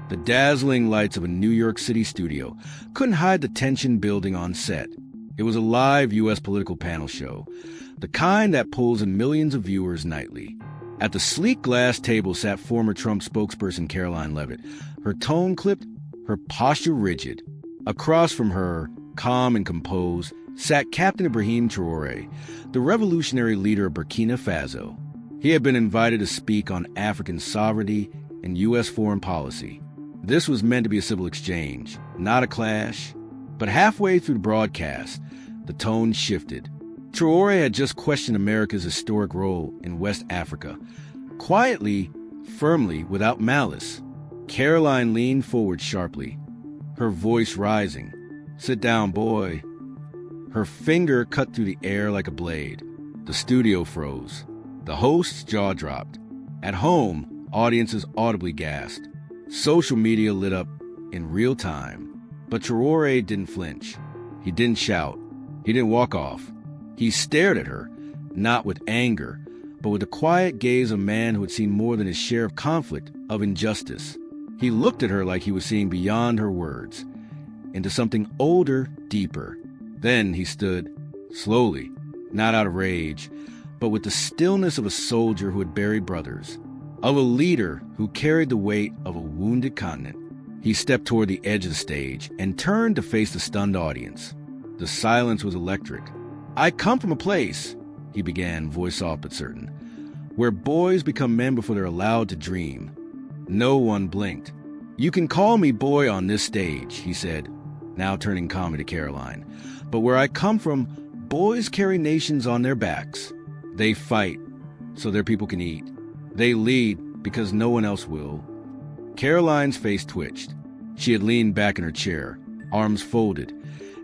The dazzling lights of a New York City studio couldn't hide the tension building on set. It was a live U.S. political panel show, the kind that pulls in millions of viewers nightly. At the sleek glass table sat former Trump spokesperson Karoline Leavitt, her tone clipped, her posture rigid. Across from her, calm and composed, sat Captain IbrahimTraore, the revolutionary leader of BurkinaFaso. He had been invited to speak on African sovereignty and U.S. foreign policy. This was meant to be a civil exchange, not a clash. But halfway through the broadcast, the tone shifted. Traore had just questioned America's historic role in West Africa. Quietly, firmly, without malice, Karoline leaned forward sharply, her voice rising. "Sit down, boy." Her finger cut through the air like a blade. The studio froze. The host's jaw dropped. At home, audiences audibly gasped. Social media lit up in real time. But Traore didn't flinch. He didn't shout. He didn't walk off. He stared at her, not with anger, but with the quiet gaze of a man who had seen more than his share of conflict, of injustice. He looked at her like he was seeing beyond her words, into something older, deeper. Then he stood, slowly, not out of rage, but with the stillness of a soldier who had buried brothers, of a leader who carried the weight of a wounded continent. He stepped toward the edge of the stage and turned to face the stunned audience. The silence was electric. "I come from a place," he began, voice soft but certain, "where boys become men before they're allowed to dream." No one blinked. "You can call me boy on this stage," he said, now turning calmly to Karoline. "But where I come from, boys carry nations on their backs. They fight so their people can eat. They lead because no one else will." Karoline's face twitched. She had leaned back in her chair, arms folded,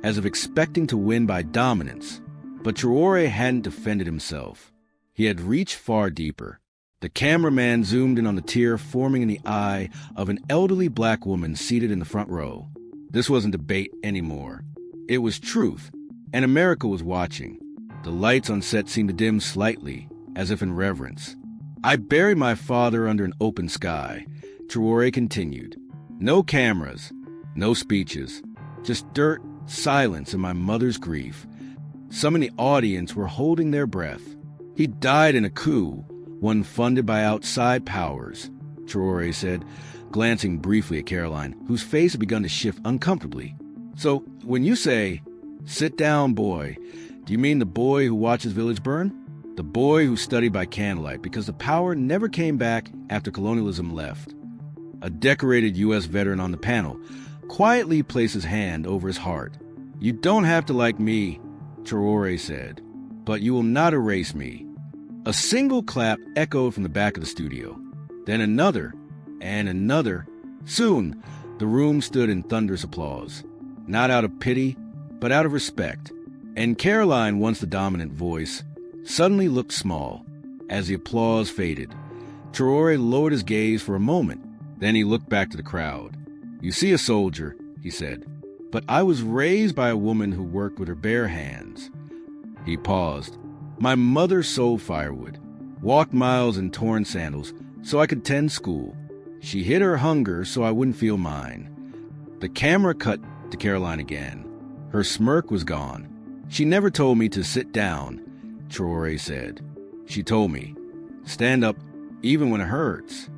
as if expecting to win by dominance. But Traore hadn't defended himself. He had reached far deeper. The cameraman zoomed in on the tear forming in the eye of an elderly black woman seated in the front row. This wasn't debate anymore. It was truth, and America was watching. The lights on set seemed to dim slightly, as if in reverence. "I buried my father under an open sky," Traore continued. "No cameras, no speeches, just dirt, silence, and my mother's grief." Some in the audience were holding their breath. "He died in a coup, one funded by outside powers," Traore said, glancing briefly at Karoline, whose face had begun to shift uncomfortably. "So, when you say, 'Sit down, boy,' do you mean the boy who watches village burn? The boy who studied by candlelight because the power never came back after colonialism left?" A decorated U.S. veteran on the panel quietly placed his hand over his heart. "You don't have to like me," Traore said, "but you will not erase me." A single clap echoed from the back of the studio. Then another, and another. Soon, the room stood in thunderous applause, not out of pity, but out of respect. And Karoline, once the dominant voice, suddenly looked small. As the applause faded, Traore lowered his gaze for a moment. Then he looked back to the crowd. "You see a soldier," he said, "but I was raised by a woman who worked with her bare hands." He paused. "My mother sold firewood, walked miles in torn sandals so I could tend school. She hid her hunger so I wouldn't feel mine." The camera cut to Karoline again. Her smirk was gone. "She never told me to sit down," Traore said. "She told me, stand up even when it hurts."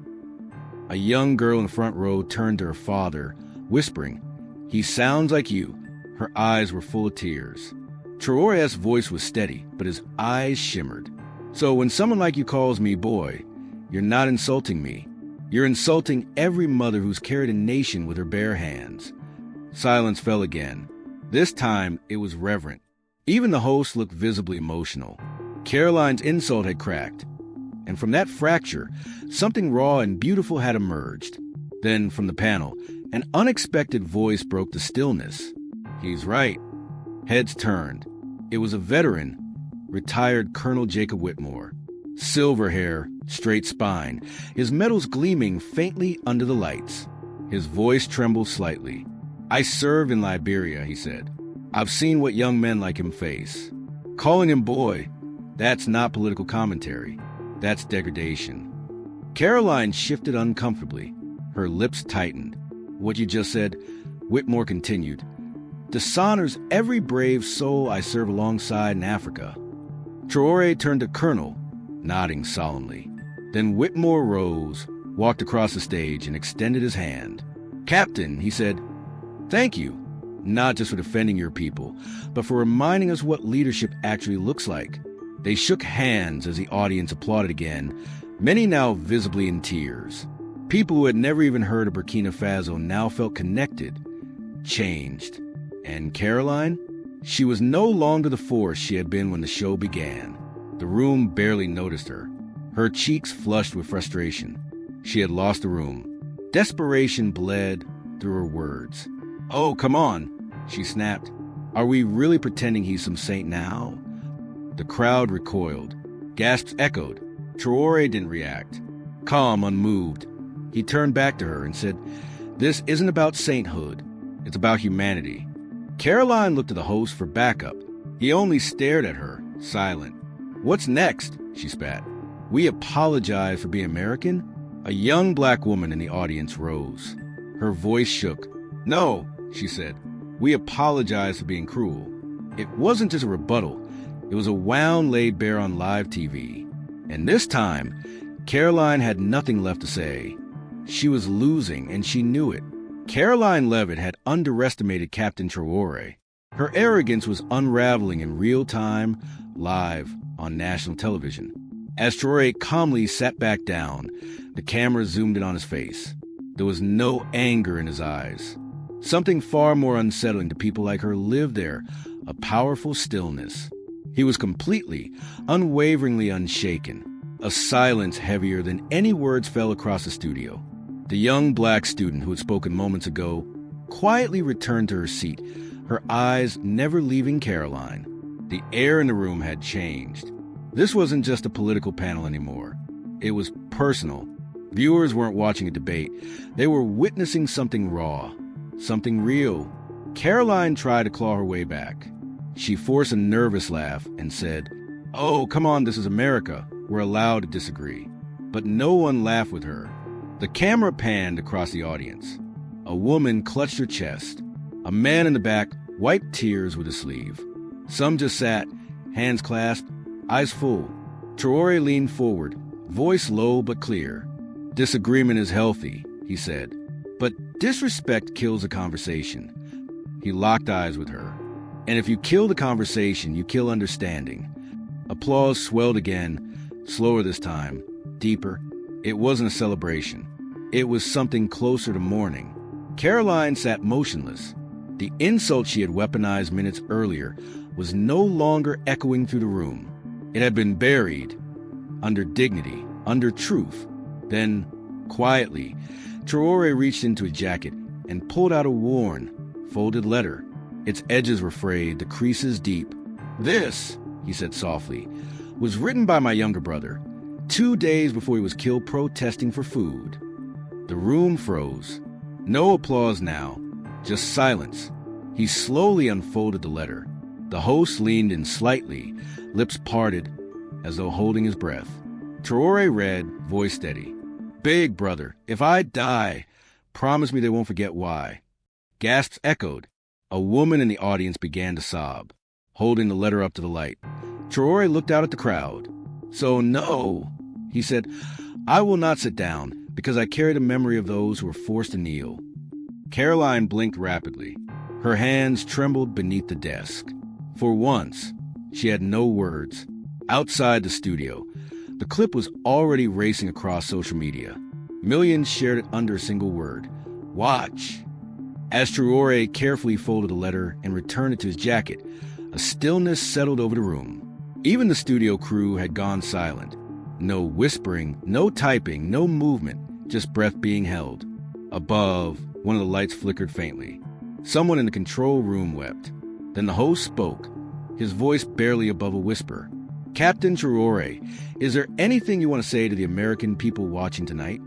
A young girl in the front row turned to her father, whispering, "He sounds like you." Her eyes were full of tears. Traore's voice was steady, but his eyes shimmered. "So when someone like you calls me boy, you're not insulting me. You're insulting every mother who's carried a nation with her bare hands." Silence fell again. This time, it was reverent. Even the host looked visibly emotional. Karoline's insult had cracked. And from that fracture, something raw and beautiful had emerged. Then, from the panel, an unexpected voice broke the stillness. "He's right." Heads turned. It was a veteran, retired Colonel Jacob Whitmore. Silver hair, straight spine, his medals gleaming faintly under the lights. His voice trembled slightly. "I served in Liberia," he said. "I've seen what young men like him face. Calling him boy, that's not political commentary. That's degradation." Karoline shifted uncomfortably. Her lips tightened. "What you just said," Whitmore continued, "dishonors every brave soul I serve alongside in Africa." Traore turned to Colonel, nodding solemnly. Then Whitmore rose, walked across the stage, and extended his hand. "Captain," he said, "thank you, not just for defending your people, but for reminding us what leadership actually looks like." They shook hands as the audience applauded again, many now visibly in tears. People who had never even heard of Burkina Faso now felt connected, changed. And Karoline? She was no longer the force she had been when the show began. The room barely noticed her. Her cheeks flushed with frustration. She had lost the room. Desperation bled through her words. "Oh, come on," she snapped. "Are we really pretending he's some saint now?" The crowd recoiled. Gasps echoed. Traore didn't react. Calm, unmoved, he turned back to her and said, "This isn't about sainthood. It's about humanity." Karoline looked to the host for backup. He only stared at her, silent. "What's next?" she spat. "We apologize for being American?" A young black woman in the audience rose. Her voice shook. "No," she said. "We apologize for being cruel." It wasn't just a rebuttal. It was a wound laid bare on live TV. And this time, Karoline had nothing left to say. She was losing, and she knew it. Karoline Leavitt had underestimated Captain Traore. Her arrogance was unraveling in real time, live on national television. As Traore calmly sat back down, the camera zoomed in on his face. There was no anger in his eyes. Something far more unsettling to people like her lived there, a powerful stillness. He was completely, unwaveringly unshaken, a silence heavier than any words fell across the studio. The young black student who had spoken moments ago quietly returned to her seat, her eyes never leaving Karoline. The air in the room had changed. This wasn't just a political panel anymore. It was personal. Viewers weren't watching a debate. They were witnessing something raw, something real. Karoline tried to claw her way back. She forced a nervous laugh and said, "Oh, come on, this is America. We're allowed to disagree." But no one laughed with her. The camera panned across the audience. A woman clutched her chest. A man in the back wiped tears with his sleeve. Some just sat, hands clasped, eyes full. Traore leaned forward, voice low but clear. "Disagreement is healthy," he said. "But disrespect kills a conversation." He locked eyes with her. "And if you kill the conversation, you kill understanding." Applause swelled again, slower this time, deeper. It wasn't a celebration. It was something closer to mourning. Karoline sat motionless. The insult she had weaponized minutes earlier was no longer echoing through the room. It had been buried under dignity, under truth. Then, quietly, Traore reached into his jacket and pulled out a worn, folded letter. Its edges were frayed, the creases deep. "This," he said softly, "was written by my younger brother, 2 days before he was killed protesting for food." The room froze. No applause now, just silence. He slowly unfolded the letter. The host leaned in slightly, lips parted, as though holding his breath. Traore read, voice steady. "Big brother, if I die, promise me they won't forget why." Gasps echoed. A woman in the audience began to sob, holding the letter up to the light. Traore looked out at the crowd. "So no," he said, "I will not sit down, because I carry the memory of those who were forced to kneel." Karoline blinked rapidly. Her hands trembled beneath the desk. For once, she had no words. Outside the studio, the clip was already racing across social media. Millions shared it under a single word: "Watch." As Traore carefully folded the letter and returned it to his jacket, a stillness settled over the room. Even the studio crew had gone silent. No whispering, no typing, no movement, just breath being held. Above, one of the lights flickered faintly. Someone in the control room wept. Then the host spoke, his voice barely above a whisper. "Captain Traore, is there anything you want to say to the American people watching tonight?"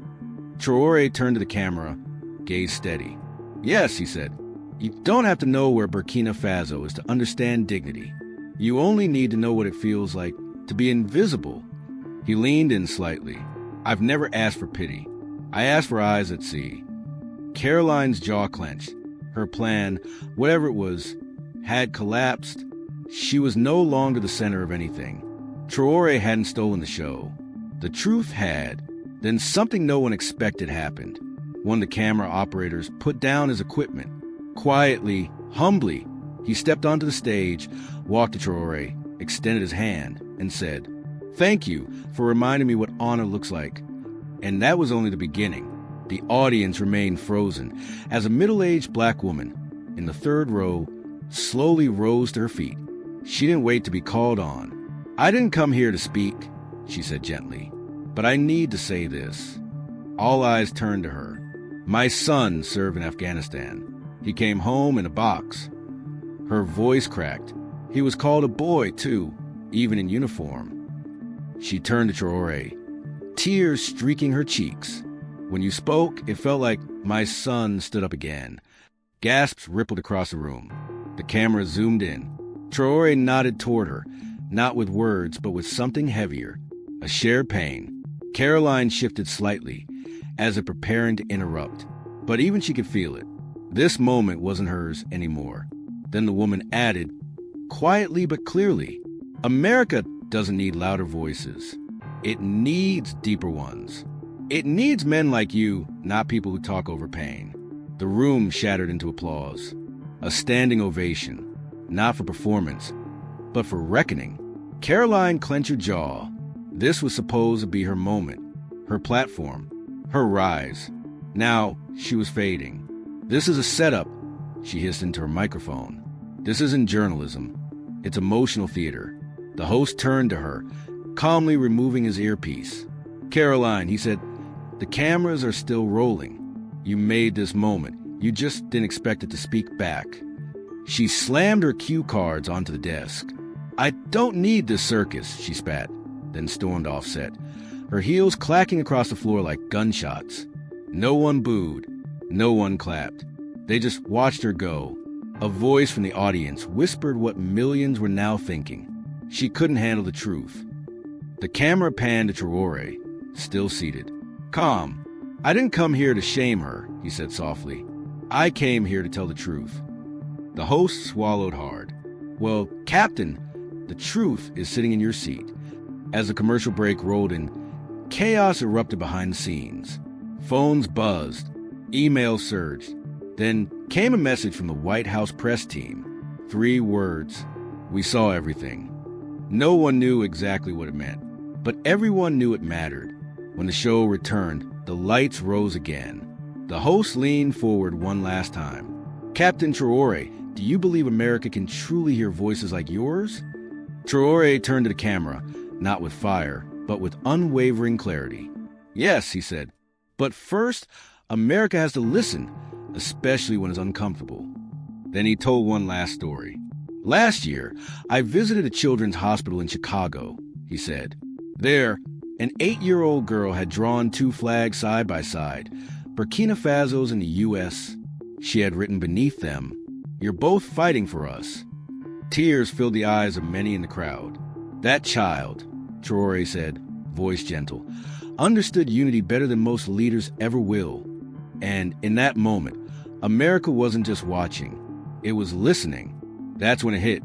Traore turned to the camera, gaze steady. "Yes," he said. "You don't have to know where Burkina Faso is to understand dignity. You only need to know what it feels like to be invisible." He leaned in slightly. "I've never asked for pity. I asked for eyes at sea. Karoline's jaw clenched. Her plan, whatever it was, had collapsed. She was no longer the center of anything. Traore hadn't stolen the show. The truth had. Then something no one expected happened. One of the camera operators put down his equipment. Quietly, humbly, he stepped onto the stage, walked to Traore, extended his hand, and said, "Thank you for reminding me what honor looks like." And that was only the beginning. The audience remained frozen as a middle-aged black woman in the third row slowly rose to her feet. She didn't wait to be called on. "I didn't come here to speak," she said gently, "but I need to say this." All eyes turned to her. "My son served in Afghanistan. He came home in a box." Her voice cracked. He was called a boy, too, even in uniform. She turned to Traore, tears streaking her cheeks. "When you spoke, it felt like my son stood up again." Gasps rippled across the room. The camera zoomed in. Traore nodded toward her, not with words, but with something heavier, a shared pain. Karoline shifted slightly, as if preparing to interrupt, but even she could feel it. This moment wasn't hers anymore. Then the woman added, quietly but clearly, "America doesn't need louder voices. It needs deeper ones. It needs men like you, not people who talk over pain." The room shattered into applause. A standing ovation, not for performance, but for reckoning. Karoline clenched her jaw. This was supposed to be her moment, her platform, her rise. Now she was fading. "This is a setup," she hissed into her microphone. "This isn't journalism. It's emotional theater." The host turned to her, calmly removing his earpiece. "Karoline," he said, "the cameras are still rolling. You made this moment. You just didn't expect it to speak back." She slammed her cue cards onto the desk. "I don't need this circus," she spat, then stormed off set, her heels clacking across the floor like gunshots. No one booed. No one clapped. They just watched her go. A voice from the audience whispered what millions were now thinking. She couldn't handle the truth. The camera panned to Traore, still seated. "Calm. I didn't come here to shame her," he said softly. "I came here to tell the truth." The host swallowed hard. "Well, Captain, the truth is sitting in your seat." As the commercial break rolled in, chaos erupted behind the scenes. Phones buzzed. Emails surged. Then came a message from the White House press team. 3 words. "We saw everything." No one knew exactly what it meant, but everyone knew it mattered. When the show returned, the lights rose again. The host leaned forward one last time. "Captain Traore, do you believe America can truly hear voices like yours?" Traore turned to the camera, not with fire, but with unwavering clarity. "Yes," he said. "But first, America has to listen, especially when it's uncomfortable." Then he told one last story. "Last year, I visited a children's hospital in Chicago," he said. "There, an 8-year-old girl had drawn 2 flags side by side, BurkinaFaso's and the U.S. She had written beneath them, 'You're both fighting for us.'" Tears filled the eyes of many in the crowd. "That child," Traore said, voice gentle, "understood unity better than most leaders ever will." And in that moment, America wasn't just watching. It was listening. That's when it hit.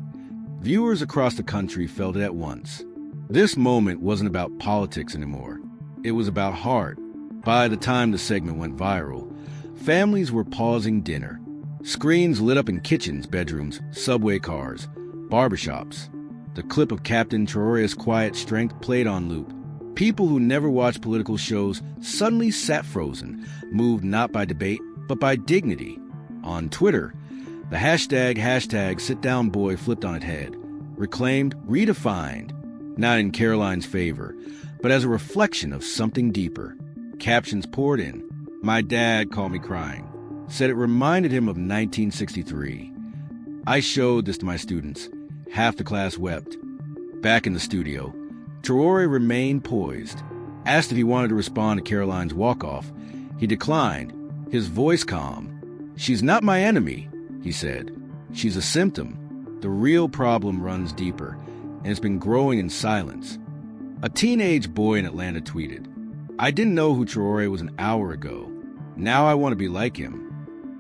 Viewers across the country felt it at once. This moment wasn't about politics anymore. It was about heart. By the time the segment went viral, families were pausing dinner. Screens lit up in kitchens, bedrooms, subway cars, barbershops. The clip of Captain Traore's quiet strength played on loop. People who never watched political shows suddenly sat frozen, moved not by debate, but by dignity. On Twitter, the hashtag #SitDownBoy flipped on its head, reclaimed, redefined, not in Karoline's favor, but as a reflection of something deeper. Captions poured in. "My dad called me crying, said it reminded him of 1963. I showed this to my students. Half the class wept." Back in the studio, Traore remained poised. Asked if he wanted to respond to Karoline's walk-off, he declined, his voice calm. "She's not my enemy," he said. "She's a symptom. The real problem runs deeper, and it's been growing in silence." A teenage boy in Atlanta tweeted, I didn't know who Traore was an hour ago. Now I want to be like him.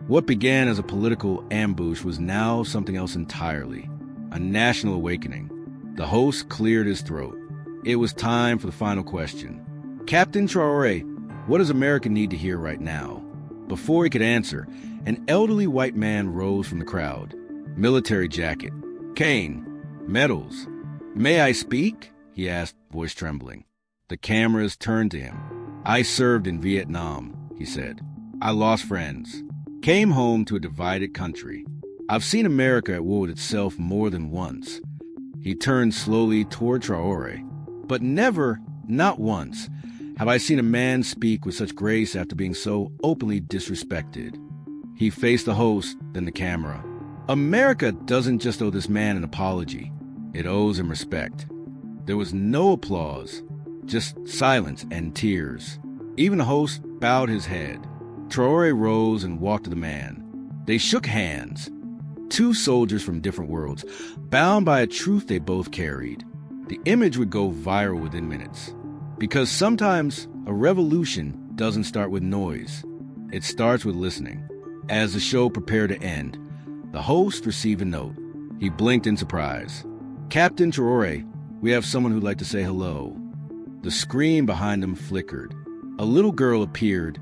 What began as a political ambush was now something else entirely, a national awakening. The host cleared his throat. It was time for the final question. Captain Traore, what does America need to hear right now? Before he could answer, an elderly white man rose from the crowd. Military jacket, cane, medals. May I speak? He asked, voice trembling. The cameras turned to him. I served in Vietnam, he said. I lost friends. Came home to a divided country. I've seen America at war with itself more than once. He turned slowly toward Traore. But never, not once, have I seen a man speak with such grace after being so openly disrespected. He faced the host, then the camera. America doesn't just owe this man an apology. It owes him respect. There was no applause, just silence and tears. Even the host bowed his head. Traore rose and walked to the man. They shook hands. Two soldiers from different worlds, bound by a truth they both carried. The image would go viral within minutes. Because sometimes a revolution doesn't start with noise. It starts with listening. As the show prepared to end, the host received a note. He blinked in surprise. Captain Traore, we have someone who'd like to say hello. The screen behind him flickered. A little girl appeared,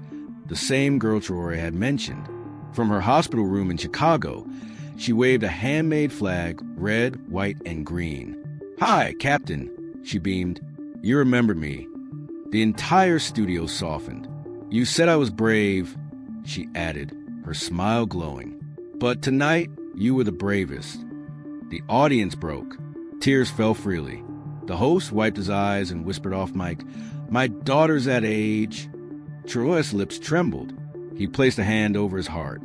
the same girl Traore had mentioned. From her hospital room in Chicago, she waved a handmade flag, red, white, and green. Hi, Captain, she beamed. You remember me. The entire studio softened. You said I was brave, she added, her smile glowing. But tonight, you were the bravest. The audience broke. Tears fell freely. The host wiped his eyes and whispered off mic, My daughter's that age. Traore's lips trembled. He placed a hand over his heart.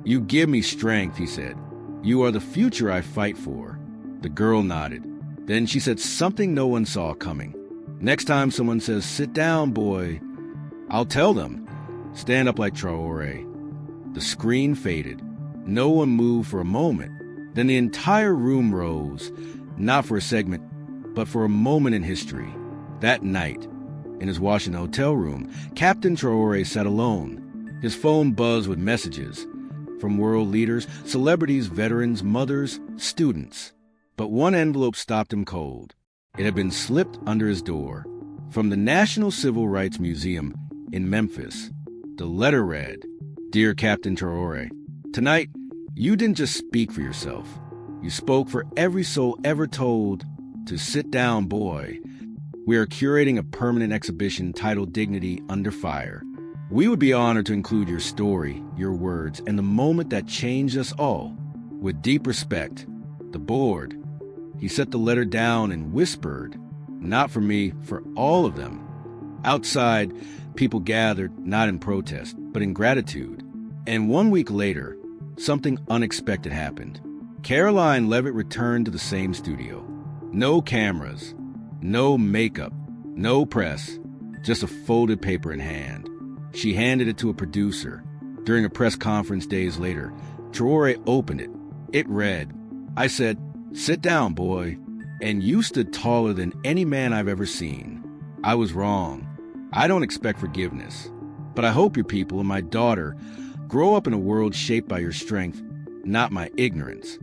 You give me strength, he said. You are the future I fight for. The girl nodded. Then she said something no one saw coming. Next time someone says, sit down, boy, I'll tell them, stand up like Traore. The screen faded. No one moved for a moment. Then the entire room rose, not for a segment, but for a moment in history. That night, in his Washington hotel room, Captain Traore sat alone. His phone buzzed with messages from world leaders, celebrities, veterans, mothers, students. But one envelope stopped him cold. It had been slipped under his door. From the National Civil Rights Museum in Memphis, the letter read, Dear Captain Traore, tonight, you didn't just speak for yourself. You spoke for every soul ever told to sit down, boy. We are curating a permanent exhibition titled Dignity Under Fire. We would be honored to include your story, your words, and the moment that changed us all. With deep respect, the board. He set the letter down and whispered, Not for me, for all of them. Outside, people gathered, not in protest, but in gratitude. And 1 week later, something unexpected happened. Karoline Leavitt returned to the same studio. No cameras, no makeup, no press, just a folded paper in hand. She handed it to a producer. During a press conference days later, Traore opened it. It read, I said, sit down, boy. And you stood taller than any man I've ever seen. I was wrong. I don't expect forgiveness. But I hope your people and my daughter grow up in a world shaped by your strength, not my ignorance.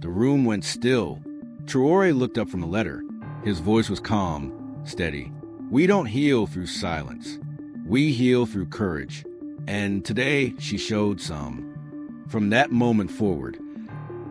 The room went still. Traore looked up from the letter. His voice was calm, steady. We don't heal through silence. We heal through courage. And today, she showed some. From that moment forward,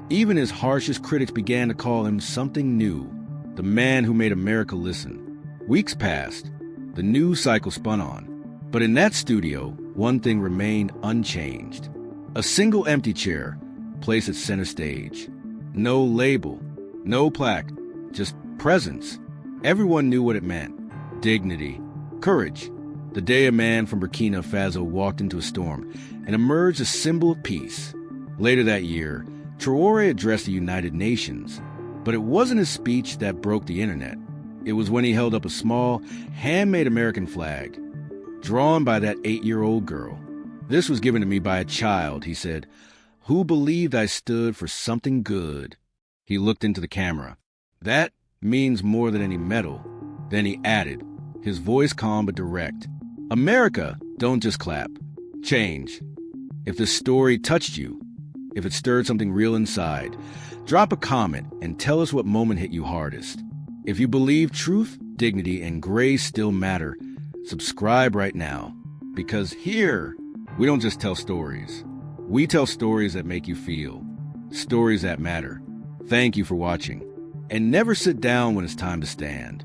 even his harshest critics began to call him something new, the man who made America listen. Weeks passed. The news cycle spun on. But in that studio, one thing remained unchanged. A single empty chair placed at center stage. No label, no plaque, just presence. Everyone knew what it meant. Dignity, courage. The day a man from BurkinaFaso walked into a storm and emerged a symbol of peace. Later that year, Traore addressed the United Nations, but it wasn't his speech that broke the internet. It was when he held up a small, handmade American flag, drawn by that 8-year-old girl. This was given to me by a child, he said, who believed I stood for something good. He looked into the camera. That means more than any medal. Then he added, his voice calm but direct. America, don't just clap. Change. If this story touched you, if it stirred something real inside, drop a comment and tell us what moment hit you hardest. If you believe truth, dignity, and grace still matter, subscribe right now. Because here, we don't just tell stories. We tell stories that make you feel. Stories that matter. Thank you for watching. And never sit down when it's time to stand.